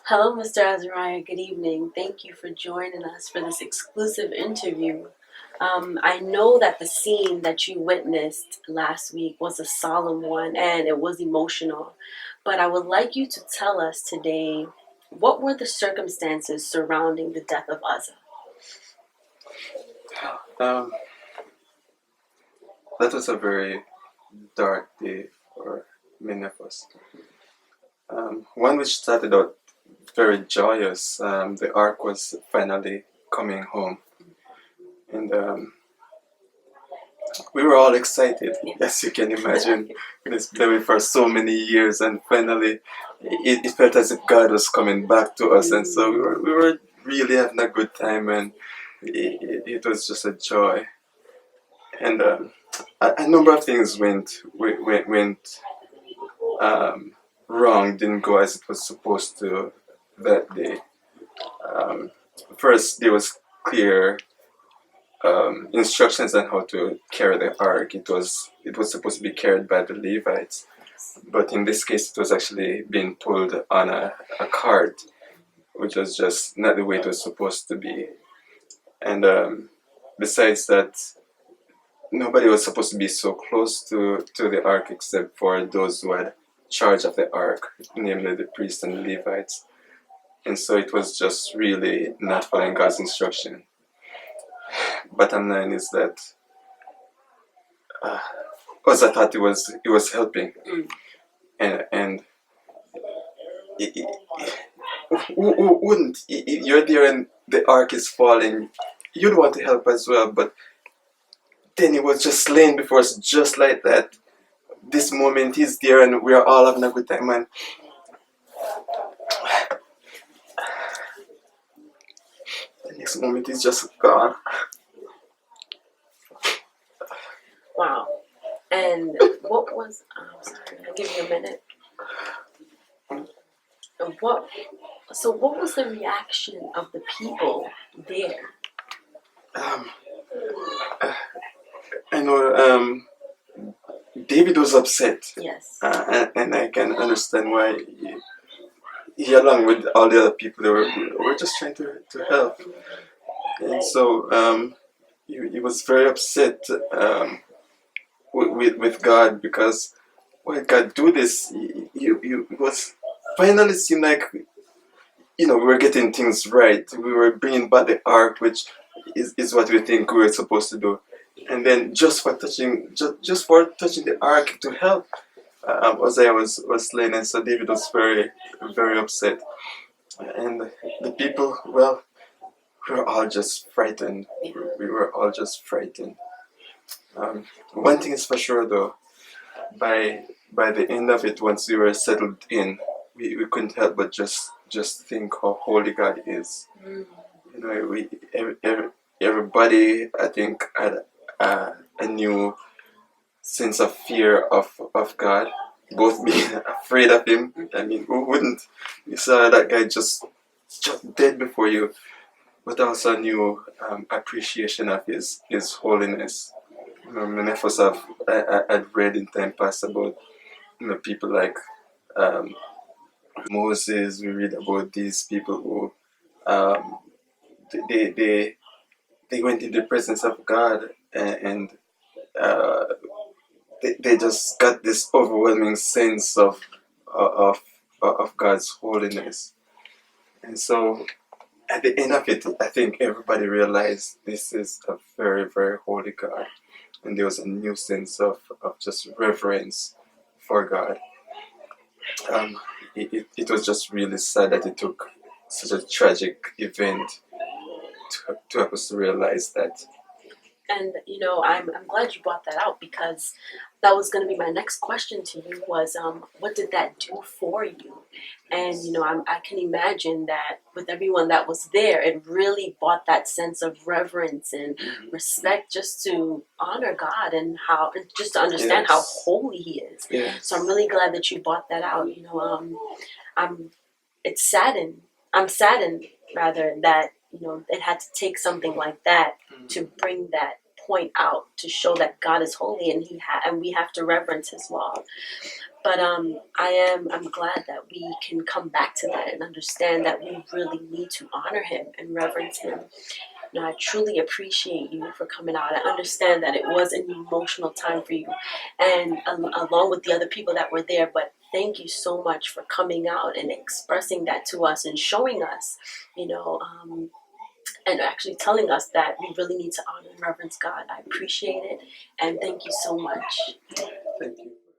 Hello, Mr. Azariah. Good evening. Thank you for joining us for this exclusive interview. I know that the scene that you witnessed last week was a solemn one and it was emotional, but I would like you to tell us today what were the circumstances surrounding the death of Uzzah? Um, that was a very dark day for many of us. One which started out very joyous. The ark was finally coming home, and we were all excited, as you can imagine. It's been for so many years, and finally, it felt as if God was coming back to us, and so we were really having a good time, and it was just a joy. And a number of things went wrong, didn't go as it was supposed to that day. Um, First, there was clear instructions on how to carry the ark. It was supposed to be carried by the Levites, but in this case, it was actually being pulled on a cart, which was just not the way it was supposed to be. And besides that, nobody was supposed to be so close to the ark except for those who had charge of the ark, namely the priests and the Levites. And so it was just really not following God's instruction. Bottom line is that Uzzah thought it was helping, and who wouldn't? You're there and the ark is falling. You'd want to help as well, but then he was just slain before us, just like that. This moment he's there and we are all having a good time, and the next moment he's just gone. Wow. And what was, sorry, I'll give you a minute. What was the reaction of the people there? Um, I know David was upset, Yes. and I can understand why he, along with all the other people, they were just trying to help. And so he was very upset with God because why God do this? It was finally seemed like we were getting things right. We were bringing back the ark, which is what we think we were supposed to do. And then just for touching the ark to help, Uzziah was slain, and so David was very very upset. And the people, well, we were all just frightened. We were all just frightened. One thing is for sure, though, by the end of it, once we were settled in, we couldn't help but just think how holy God is. Everybody, I think, had a new sense of fear of God, both being afraid of Him. I mean, who wouldn't? You saw that guy just dead before you, but also a new appreciation of His holiness. Many of us have I'd read in time past about people like Moses. We read about these people who um, they, they they went in the presence of God, and uh, they just got this overwhelming sense of of God's holiness. And so at the end of it, I think everybody realized this is a very very holy God, and there was a new sense of just reverence for God. Um, it was just really sad that it took such a tragic event to help us to realize that. And I'm glad you brought that out because that was going to be my next question to you was what did that do for you? And I can imagine that with everyone that was there, it really brought that sense of reverence and respect just to honor God and just to understand how Yes. holy He is. Yes. So I'm really glad that you brought that out. I'm it's saddened. I'm saddened rather that it had to take something like that to bring that point out to show that God is holy and and we have to reverence His law. But I'm glad that we can come back to that and understand that we really need to honor him and reverence him. I truly appreciate you for coming out. I understand that it was an emotional time for you, and along with the other people that were there. But thank you so much for coming out and expressing that to us and showing us, you know, and actually telling us that we really need to honor and reverence God. I appreciate it, and thank you so much. Thank you.